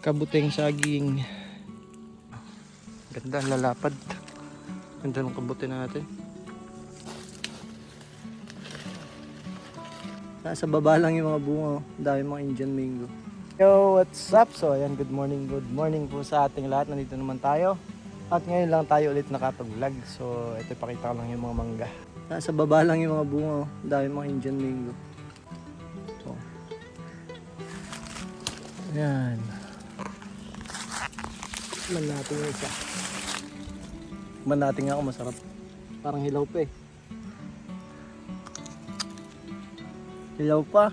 Kabuting saging. Ganda, lalapad. Ganda ng kabuti natin. Nasa baba lang yung mga bunga. Dami mga Indian mango. Yo, what's up? So ayan, good morning po sa ating lahat. Nandito naman tayo. At ngayon lang tayo ulit nakapag-vlog. So ito, pakita ko lang yung mga mangga. Nasa baba lang yung mga bunga. Dami mga Indian mango. So, ayan. Tikman natin yung isa. Tikman natin nga kung masarap. Parang hilaw pa eh. Hilaw pa.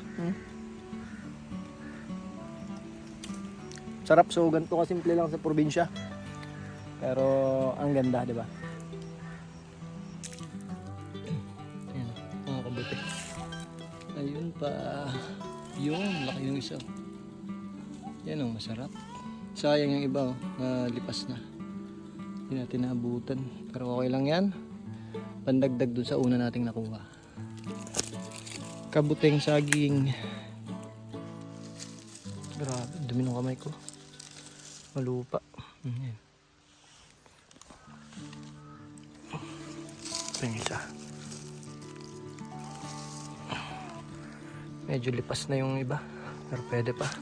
Sarap. So ganito kasimple lang sa probinsya. Pero ang ganda, di ba? Ayan, mga kabuti. Ayun pa. Yung laki yung isa. Yan ang masarap. Sayang yung iba, lipas na. Hindi natin naabutan. Pero okay lang yan. Pandagdag dun sa una nating nakuha. Kabuting saging. Grabe, dumi ng kamay ko. Malupa. Ayan. Ito yung isa. Medyo lipas na yung iba. Pero pwede pa.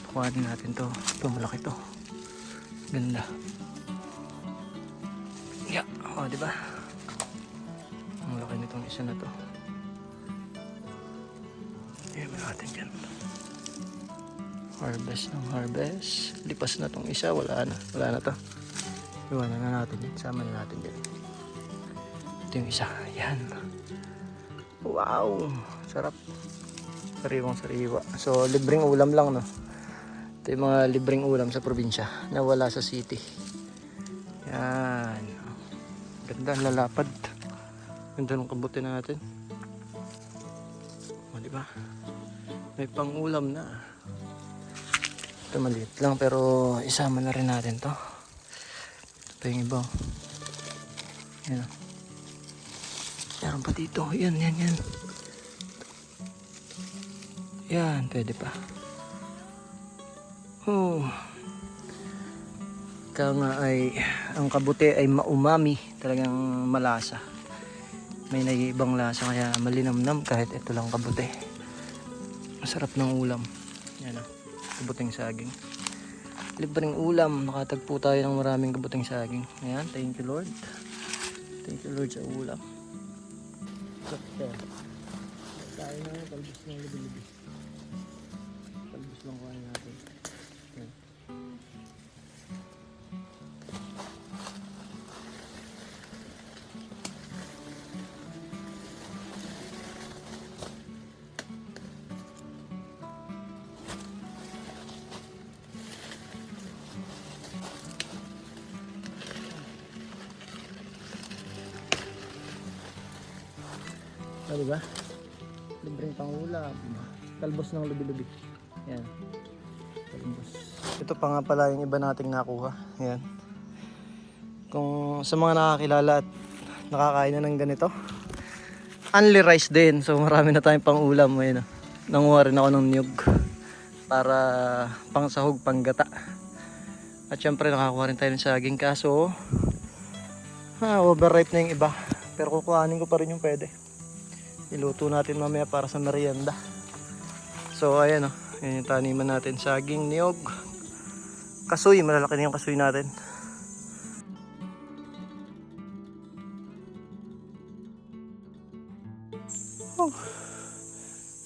Kuhanin natin to. Ito, malaki to. Ganda. Yeah. O, diba? Ang laki nitong isa na to. Ayan natin dyan. Harvest ng harvest. Lipas na tong isa. Wala na. Wala na to. Iwanan na natin yan. Sama na natin dyan. Ito yung isa. Ayan. Wow! Sarap. Sariwang sariwa. So, libreng ulam lang, no? Ito yung mga libreng ulam sa probinsya na wala sa city. Yan. Ganda, lalapad. Ganda ng kabuti natin. O, diba? May pang-ulam na. Ito maliit lang pero isama na rin natin to. Ito yung iba. Yan. Meron pa dito. Yan. Yan, pwede pa. Kaya nga ay ang kabuti ay maumami, talagang malasa. May naiibang lasa kaya malinamnam kahit ito lang kabuti. Masarap ng ulam. Yan o, kabuting saging. Libreng ulam, nakatagpo tayo ng maraming kabuting saging. Ayan, thank you Lord. Thank you Lord sa ulam. Sakto. Tayo na yung talbos ng lubi-lubi. Talbos lang kuhain natin. Ayan. Diba? Libreng pangulam. Talbos ng lubi-lubi. Yan. Talbos. Ito pa nga pala yung iba nating nakuha. Yan. Kung sa mga nakakilala at nakakain na ng ganito, only rice din. So marami na tayong pangulam. Ayun, nanguha rin ako ng niyog para pang sahog, pang gata. At syempre nakakuha rin tayo ng saging. Kaso overripe na yung iba. Pero kukuhanin ko pa rin yung pwede. Iluto natin mamaya para sa merienda. So ayan o, yan yung taniman natin. Saging, niyog, kasoy, malalaki na yung kasoy natin.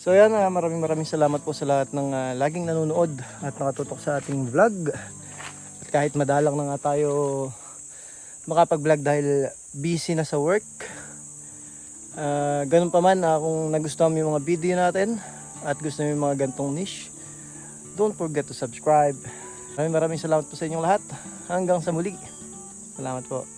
So ayan, maraming salamat po sa lahat ng laging nanonood at nakatutok sa ating vlog. At kahit madalang na nga tayo makapag-vlog dahil busy na sa work, ganun pa man, kung nagustuhan mo yung mga video natin at gusto mo yung mga gantong niche, don't forget to subscribe. Maraming salamat po sa inyong lahat. Hanggang sa muli. Salamat po.